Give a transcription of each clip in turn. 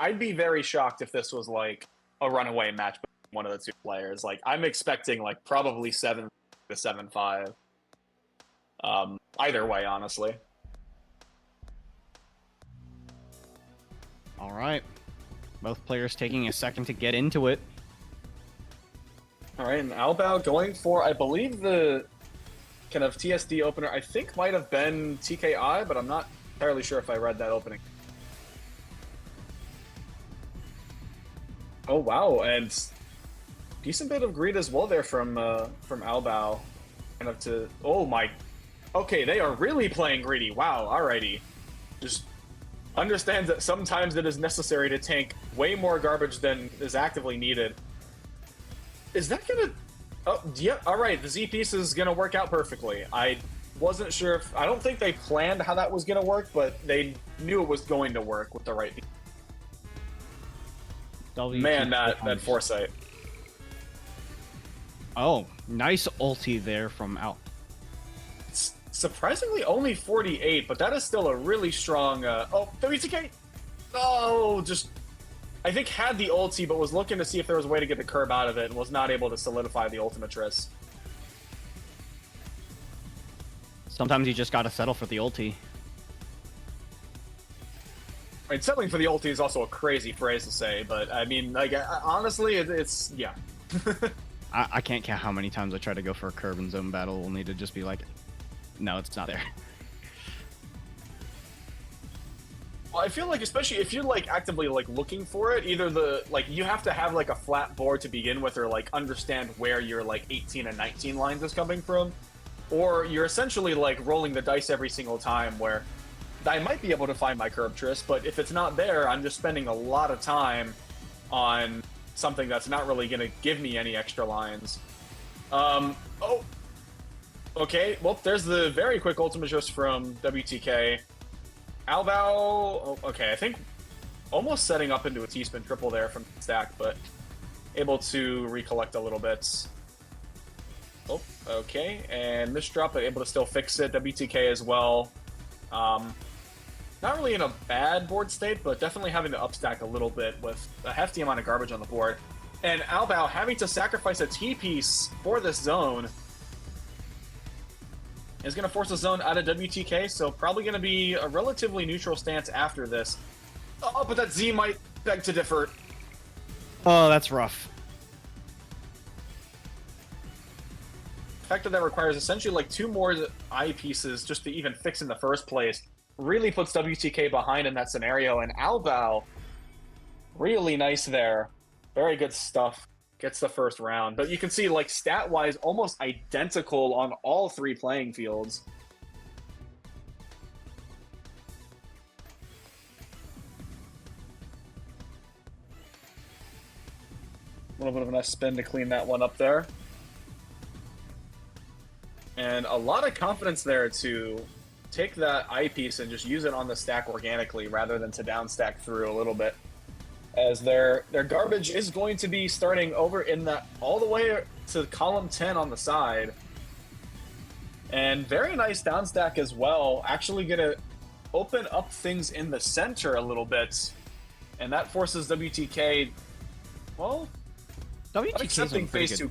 I'd be very shocked if this was like a runaway match between one of the two players. Like I'm expecting like probably 7 to 7-5. Either way, honestly. All right. Both players taking a second to get into it. All right, and AOIBOU going for, I believe, the kind of TSD opener, I think might have been TKI, but I'm not entirely sure if I read that opening. Oh, wow, and decent bit of greed as well there from AOIBOU. Kind of to, oh my, okay, they are really playing greedy. Wow, alrighty. Just understands that sometimes it is necessary to tank way more garbage than is actively needed. Is that gonna... Oh, yeah, alright, the Z piece is gonna work out perfectly. I wasn't sure if... I don't think they planned how that was gonna work, but they knew it was going to work with the right piece. Man, that foresight. Oh, nice ulti there from Al. It's surprisingly only 48, but that is still a really strong... oh, WTK! Oh, just... I think had the ulti, but was looking to see if there was a way to get the curb out of it, and was not able to solidify the ultimatress. Sometimes you just gotta settle for the ulti. I mean, settling for the ulti is also a crazy phrase to say, but I mean, like, honestly, it's yeah. I can't count how many times I try to go for a curb in zone battle, only to just be like, no, it's not there. Well, I feel like, especially if you're like actively like looking for it, either the like you have to have like a flat board to begin with, or like understand where your like 18 and 19 lines is coming from, or you're essentially like rolling the dice every single time where I might be able to find my curb tris, but if it's not there, I'm just spending a lot of time on something that's not really going to give me any extra lines. Oh, okay. Well, there's the very quick ultimatress from WTK. AOIBOU, oh, okay, I think almost setting up into a T-spin triple there from stack, but able to recollect a little bit. Oh, okay, and misdrop, but able to still fix it. WTK as well. Not really in a bad board state, but definitely having to upstack a little bit with a hefty amount of garbage on the board. And AOIBOU having to sacrifice a T-piece for this zone is going to force a zone out of WTK, so probably going to be a relatively neutral stance after this. Oh, but that Z might beg to differ. Oh, that's rough. The fact that requires essentially like 2 more eye pieces just to even fix in the first place really puts WTK behind in that scenario, and AOIBOU, really nice there. Very good stuff. Gets the first round. But you can see, like, stat-wise, almost identical on all 3 playing fields. A little bit of a nice spin to clean that one up there. And a lot of confidence there to take that eyepiece and just use it on the stack organically rather than to downstack through a little bit. As their garbage is going to be starting over in that all the way to column 10 on the side. And very nice downstack as well. Actually gonna open up things in the center a little bit. And that forces WTK, well, WTK accepting phase 2.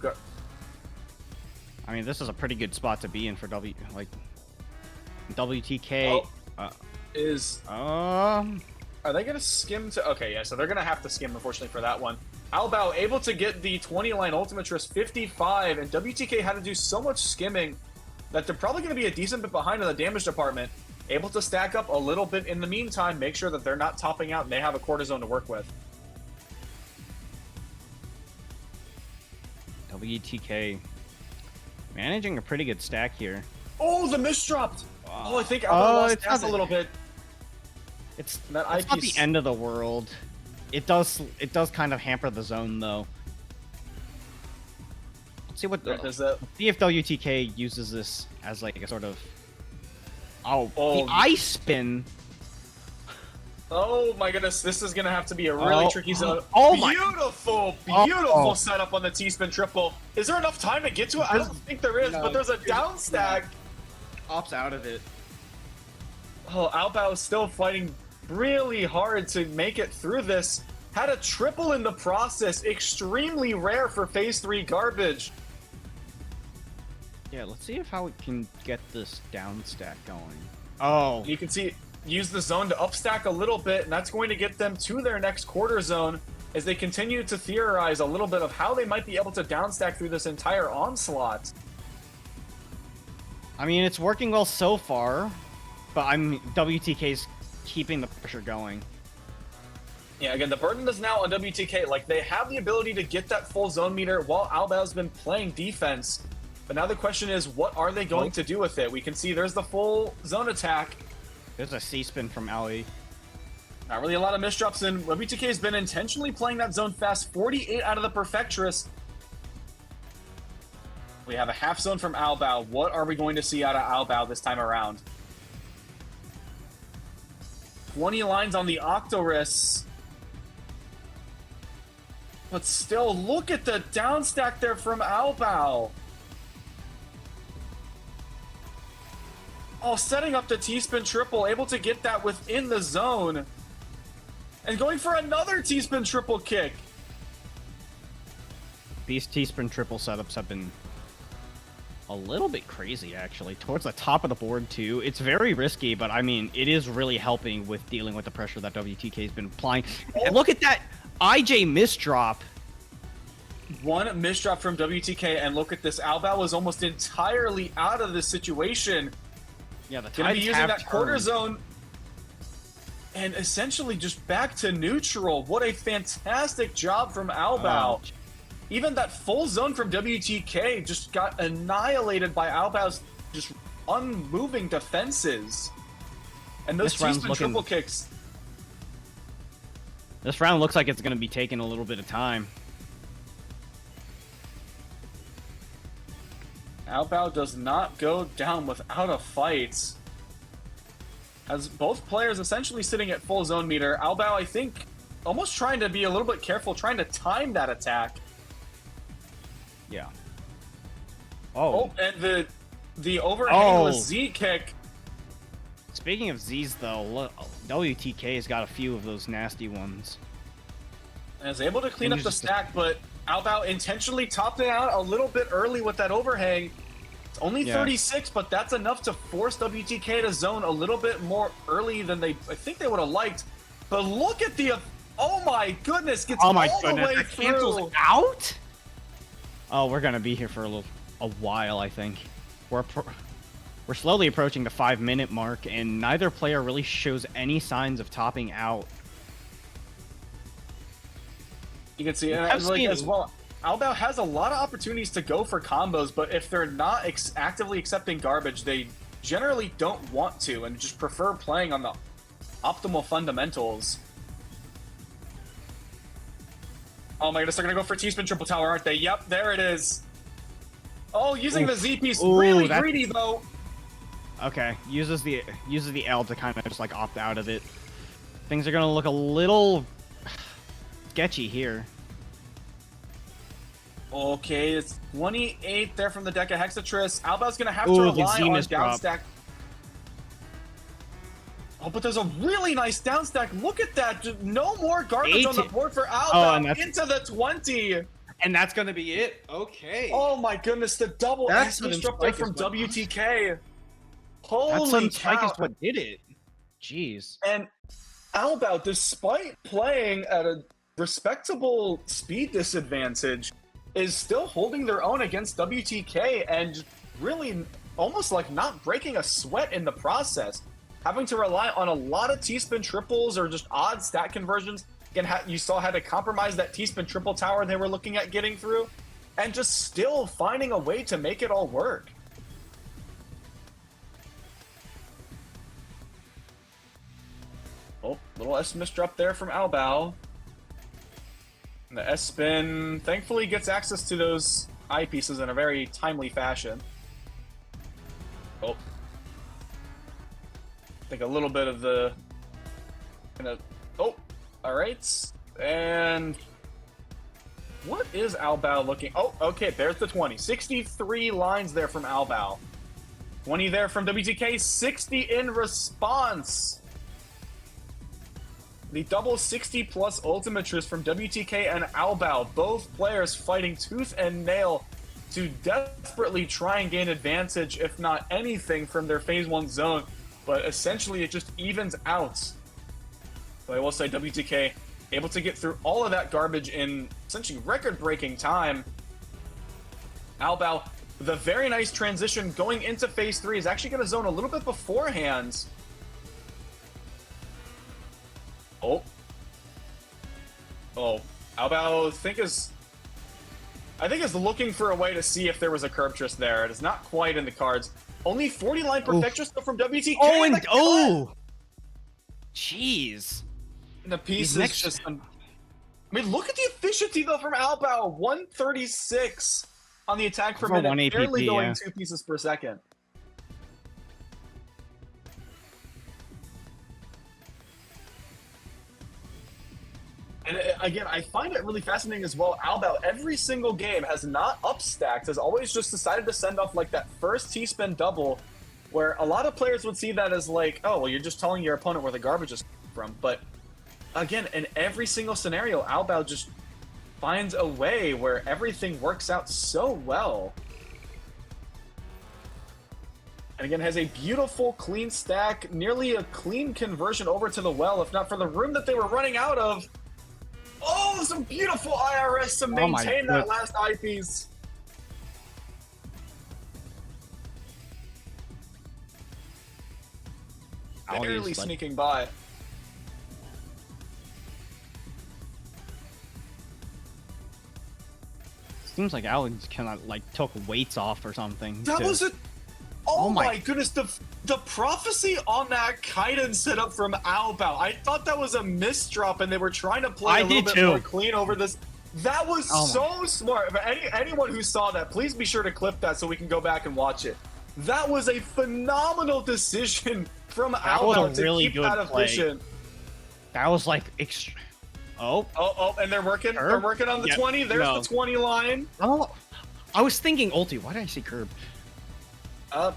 I mean, this is a pretty good spot to be in for WTK. Oh, are they going to skim to... Okay, yeah, so they're going to have to skim, unfortunately, for that one. AOIBOU able to get the 20-line Ultimatress 55, and WTK had to do so much skimming that they're probably going to be a decent bit behind in the damage department. Able to stack up a little bit in the meantime, make sure that they're not topping out and they have a cortisone to work with. WTK managing a pretty good stack here. Oh, the misdropped! Oh, I think AOIBOU lost gas a little bit. It's not the end of the world. It does kind of hamper the zone though. Let's see what see if WTK uses this as like a sort of the ice spin. Oh my goodness, this is gonna have to be a really tricky zone. Beautiful setup on the T-spin triple. Is there enough time to get to it? I don't think there is, but there's a down stack. Opts out of it. Oh, AOIBOU is still fighting really hard to make it through this. Had a triple in the process. Extremely rare for Phase 3 garbage. Yeah, let's see how it can get this down stack going. Oh. You can see, use the zone to upstack a little bit, and that's going to get them to their next quarter zone as they continue to theorize a little bit of how they might be able to downstack through this entire onslaught. I mean, it's working well so far, but WTK's keeping the pressure going. Yeah, again, the burden is now on WTK. Like, they have the ability to get that full zone meter while AOIBOU's been playing defense. But now the question is, what are they going to do with it? We can see there's the full zone attack. There's a C-spin from Ali. Not really a lot of misdrops in. WTK has been intentionally playing that zone fast. 48 out of the Perfectress. We have a half zone from AOIBOU. What are we going to see out of AOIBOU this time around? 20 lines on the Octorus. But still, look at the downstack there from AOIBOU. Oh, setting up the T-spin triple, able to get that within the zone. And going for another T-spin triple kick. These T-spin triple setups have been a little bit crazy, actually. Towards the top of the board, too. It's very risky, but, I mean, it is really helping with dealing with the pressure that WTK has been applying. Oh. And look at that IJ misdrop. One misdrop from WTK, and look at this. AOIBOU was almost entirely out of this situation. Yeah, the gonna be using that quarter turned. zone and essentially just back to neutral. What a fantastic job from AOIBOU. Even that full zone from WTK just got annihilated by AOIBOU's just unmoving defenses. And those T-spin triple kicks. This round looks like it's going to be taking a little bit of time. AOIBOU does not go down without a fight. As both players essentially sitting at full zone meter. AOIBOU, I think, almost trying to be a little bit careful, trying to time that attack. Yeah. Oh, and the overhang with Z kick. Speaking of Z's, though, look, WTK's got a few of those nasty ones. And is able to clean up the stack, but AOIBOU intentionally topped it out a little bit early with that overhang. It's only 36, but that's enough to force WTK to zone a little bit more early than I think they would have liked. But look at the, oh my goodness, gets all the way through. Cancels out? Oh, we're gonna be here for a while, I think. We're slowly approaching the 5-minute mark, and neither player really shows any signs of topping out. You can see, as well, AOIBOU has a lot of opportunities to go for combos, but if they're not actively accepting garbage, they generally don't want to and just prefer playing on the optimal fundamentals. Oh my goodness, they're gonna go for T-spin triple tower, aren't they? Yep, there it is. Oh, using the Z piece, really greedy though. Okay, uses the L to kind of just like opt out of it. Things are gonna look a little sketchy here. Okay, it's 28 there from the deck of Hexatris. AOIBOU's gonna have to rely on downstack. Oh, but there's a really nice downstack. Look at that. Just no more garbage on the board for AOIBOU. Into the 20. And that's going to be it. Okay. Oh my goodness, the double X disrupt there from WTK. Holy cow. That's what did it. Jeez. And AOIBOU, despite playing at a respectable speed disadvantage, is still holding their own against WTK and really almost like not breaking a sweat in the process. Having to rely on a lot of T-spin triples or just odd stat conversions. Again, you saw how to compromise that T-spin triple tower they were looking at getting through, and just still finding a way to make it all work. Oh, little S misdrop there from AOIBOU. And the S-spin thankfully gets access to those eyepieces in a very timely fashion. Oh. I think a little bit of the... Oh, alright. And... what is AOIBOU looking... oh, okay, there's the 20. 63 lines there from AOIBOU. 20 there from WTK, 60 in response. The double 60+ ultimatrist from WTK and AOIBOU. Both players fighting tooth and nail to desperately try and gain advantage, if not anything, from their phase 1 zone. But essentially, it just evens out. But I will say WTK able to get through all of that garbage in essentially record-breaking time. AOIBOU, the very nice transition going into phase 3, is actually going to zone a little bit beforehand. Oh. Oh. AOIBOU, I think is looking for a way to see if there was a Curbtress there. It is not quite in the cards. Only 40 line Perfectress though from WTK. Oh, and oh! Jeez. And the piece is just... I mean, look at the efficiency though from AOIBOU. 136 on the attack per minute. 1 APP, barely going yeah. 2 pieces per second. And again, I find it really fascinating as well. AOIBOU, every single game, has not upstacked, has always just decided to send off like that first T-spin double, where a lot of players would see that as like, oh, well, you're just telling your opponent where the garbage is from. But again, in every single scenario, AOIBOU just finds a way where everything works out so well. And again, has a beautiful, clean stack, nearly a clean conversion over to the well, if not for the room that they were running out of. Oh, some beautiful IRS to maintain that last eyepiece. Barely sneaking by. Seems like Alex kind of like took weights off or something. That was a... Oh my goodness, the prophecy on that Kaiden setup from AOIBOU. I thought that was a misdrop and they were trying to play a little bit more clean over this. That was so smart. But anyone who saw that, please be sure to clip that so we can go back and watch it. That was a phenomenal decision from AOIBOU to keep that efficient. That was like Oh, and they're working. They're working on the 20. There's the 20 line. Oh, I was thinking ulti. Why did I say curb?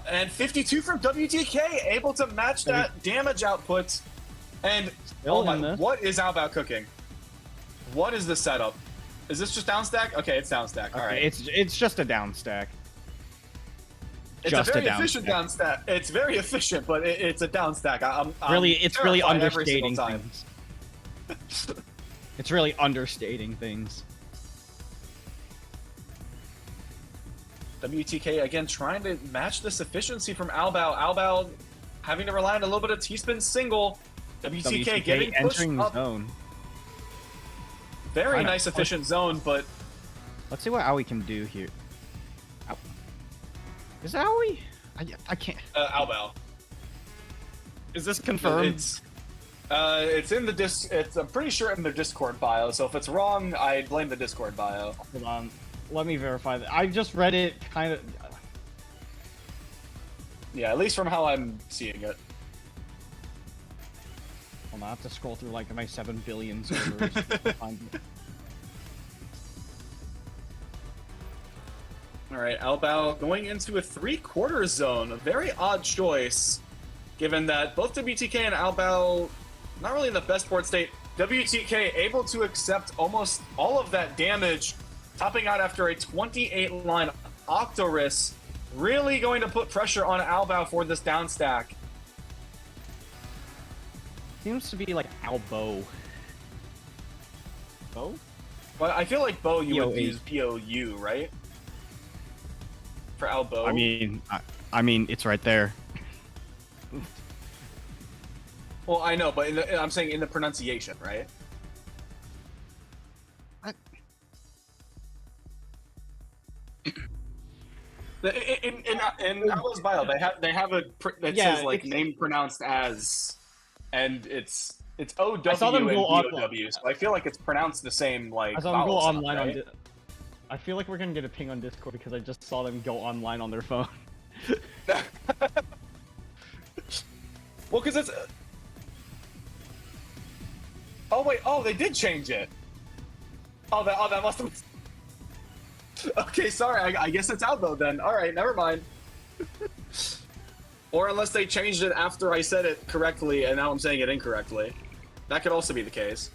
And 52 from WTK, able to match that damage output. And what is AOIBOU cooking? What is the setup? Is this just down stack? Okay, it's down stack. All right, it's just a down stack. It's just a very efficient down stack. It's very efficient, but it's a down stack. It's really understating things. It's really understating things. WTK again trying to match this efficiency from AOIBOU. AOIBOU having to rely on a little bit of T-spin single. WTK getting pushed entering up. the zone. Very nice efficient zone, but let's see what Aoi can do here. Is it Aoi? I can't. AOIBOU. Is this confirmed? It's in the I'm pretty sure in the Discord bio. So if it's wrong, I blame the Discord bio. Hold on. Let me verify that. I just read it kind of... Yeah, at least from how I'm seeing it. Hold on, I have to scroll through like my 7 billion servers to find it. Alright, AOIBOU going into a 3/4 zone. A very odd choice, given that both WTK and AOIBOU not really in the best port state. WTK able to accept almost all of that damage, topping out after a 28-line Octorus, really going to put pressure on AOIBOU for this down stack. Seems to be like AOIBOU. Bo? Well, I feel like Bo you would use BOU, right? For AOIBOU. I mean, it's right there. Well, I know, but I'm saying in the pronunciation, right? In Alice bio, they have a that says like name pronounced as, and it's OW and BOW. So I feel like it's pronounced the same like. I saw them go online on. I feel like we're gonna get a ping on Discord because I just saw them go online on their phone. Well, because it's. Oh wait! Oh, they did change it. Oh, that must have. Okay, sorry. I guess it's AOIBOU then. All right, never mind. Or unless they changed it after I said it correctly, and now I'm saying it incorrectly. That could also be the case.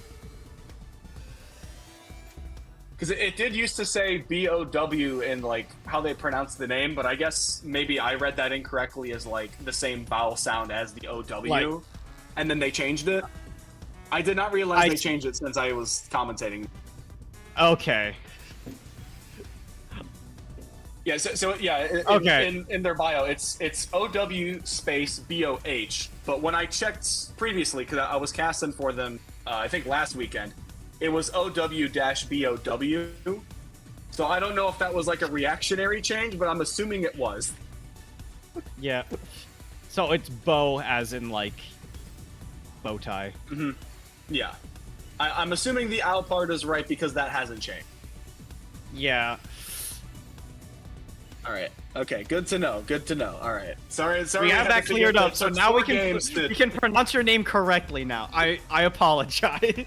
Because it did used to say BOW in, like, how they pronounce the name, but I guess maybe I read that incorrectly as, like, the same vowel sound as the OW, like, and then they changed it. I did not realize they changed it since I was commentating. Okay. Yeah, so yeah, in their bio, it's OW space BOH, but when I checked previously, because I was casting for them, I think last weekend, it was OW-BOW. So I don't know if that was like a reactionary change, but I'm assuming it was. Yeah. So it's bow as in like bow tie. Mm-hmm. Yeah. I'm assuming the owl part is right because that hasn't changed. Yeah. All right. Okay. Good to know. Good to know. All right. Sorry. We have that cleared up, so now we can pronounce your name correctly now. I apologize.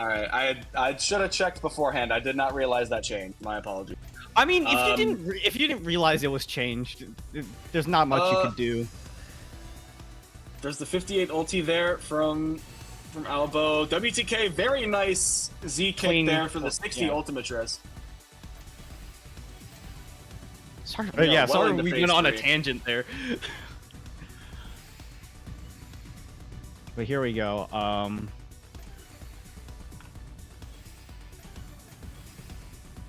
All right, I should have checked beforehand. I did not realize that changed. My apologies. I mean, if you didn't realize it was changed, there's not much you could do. There's the 58 ulti there from AOIBOU. WTK, very nice Z kick there for the 60 ultimate res. Sorry, sorry we went on a tangent there. But here we go.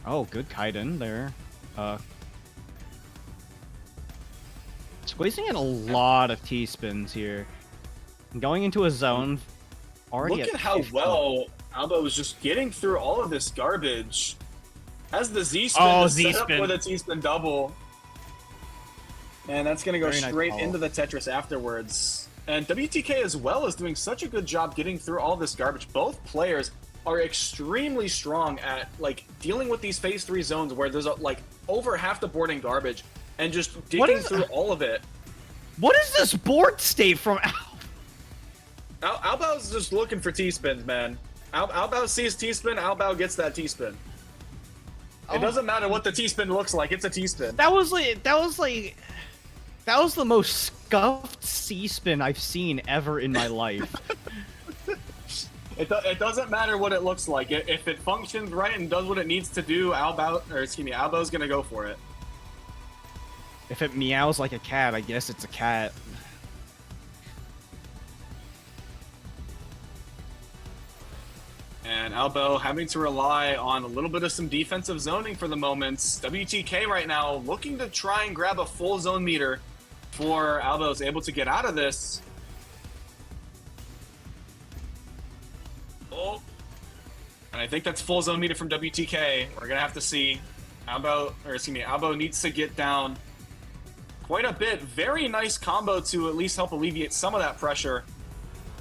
Oh, good Kaiden there. Squeezing in a lot of T-spins here. Going into a zone. Already look at how well AOIBOU was just getting through all of this garbage. Has the Z-spin set up with a T-spin double. And that's going to go straight into the Tetris afterwards. And WTK as well is doing such a good job getting through all this garbage. Both players are extremely strong at like dealing with these phase 3 zones where there's like over half the board in garbage and just digging through all of it. What is this board state from AOIBOU's just looking for T-spins, man. AOIBOU sees T-spin, AOIBOU gets that T-spin. It doesn't matter what the T-spin looks like, it's a T-spin. That was the most scuffed C-spin I've seen ever in my life. It doesn't matter what it looks like. If it functions right and does what it needs to do, AOIBOU's gonna go for it. If it meows like a cat, I guess it's a cat. And AOIBOU having to rely on a little bit of some defensive zoning for the moment. WTK right now looking to try and grab a full zone meter before AOIBOU is able to get out of this. Oh. And I think that's full zone meter from WTK. We're going to have to see. AOIBOU needs to get down quite a bit. Very nice combo to at least help alleviate some of that pressure.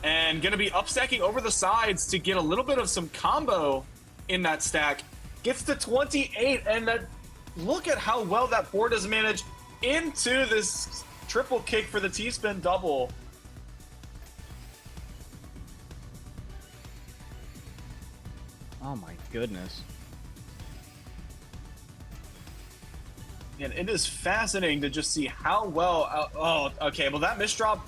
And going to be upstacking over the sides to get a little bit of some combo in that stack. Gets to 28, and look at how well that board is managed into this triple kick for the T-spin double. Oh my goodness. And it is fascinating to just see how well... oh, okay, well that misdrop...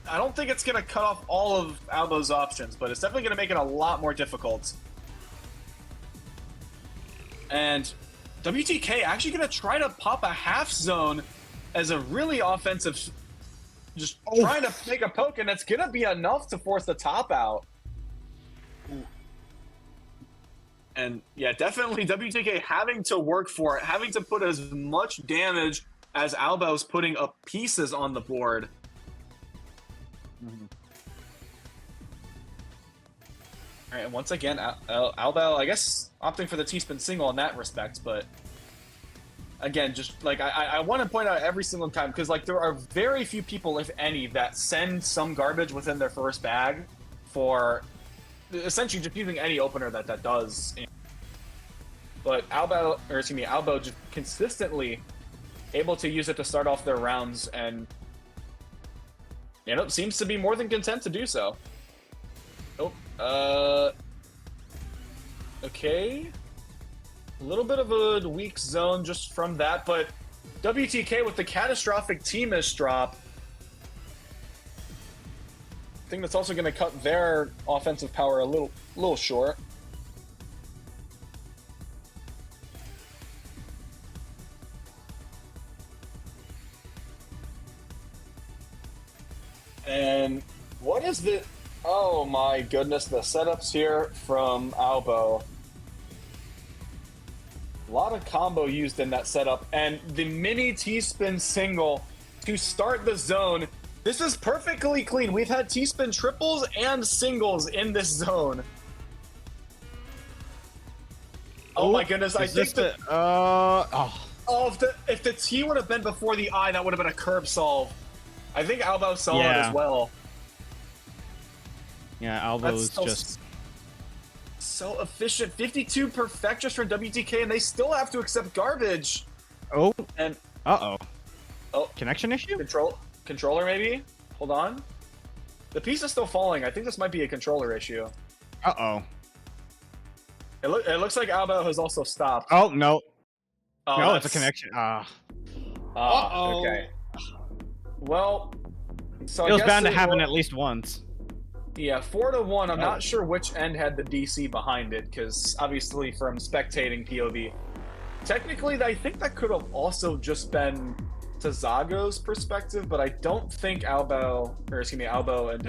I don't think it's going to cut off all of AOIBOU's options, but it's definitely going to make it a lot more difficult. And WTK actually going to try to pop a half zone as a really offensive... Just trying to make a poke, and that's going to be enough to force the top out. And yeah, definitely WTK having to work for it, having to put as much damage as AOIBOU's putting up pieces on the board. All right, and once again, AOIBOU, I guess, opting for the T-spin single in that respect, but again, just like I want to point out every single time, because like there are very few people, if any, that send some garbage within their first bag for essentially just using any opener that does. But AOIBOU just consistently able to use it to start off their rounds, and seems to be more than content to do so. Okay. A little bit of a weak zone just from that, but WTK with the catastrophic T-miss drop. thing that's also going to cut their offensive power a little short. And what is the... Oh my goodness, the setups here from AOIBOU. A lot of combo used in that setup, and the mini T-spin single to start the zone. This is perfectly clean. We've had T-spin triples and singles in this zone. Oh my goodness, I think that... Oh, if the T would have been before the I, that would have been a curb solve. I think AOIBOU saw it as well. Yeah, AOIBOU's just... so efficient. 52 perfect just from WTK, and they still have to accept garbage. Oh. And... Uh-oh. Oh. Connection issue? Controller, maybe? Hold on. The piece is still falling. I think this might be a controller issue. Uh-oh. It looks like AOIBOU has also stopped. Oh, no. Oh, no, it's a connection. Okay. Well, so it was bound to happen at least once. Yeah, 4-1. I'm not sure which end had the DC behind it, because obviously from spectating POV, technically I think that could have also just been Tizago's perspective, but I don't think AOIBOU and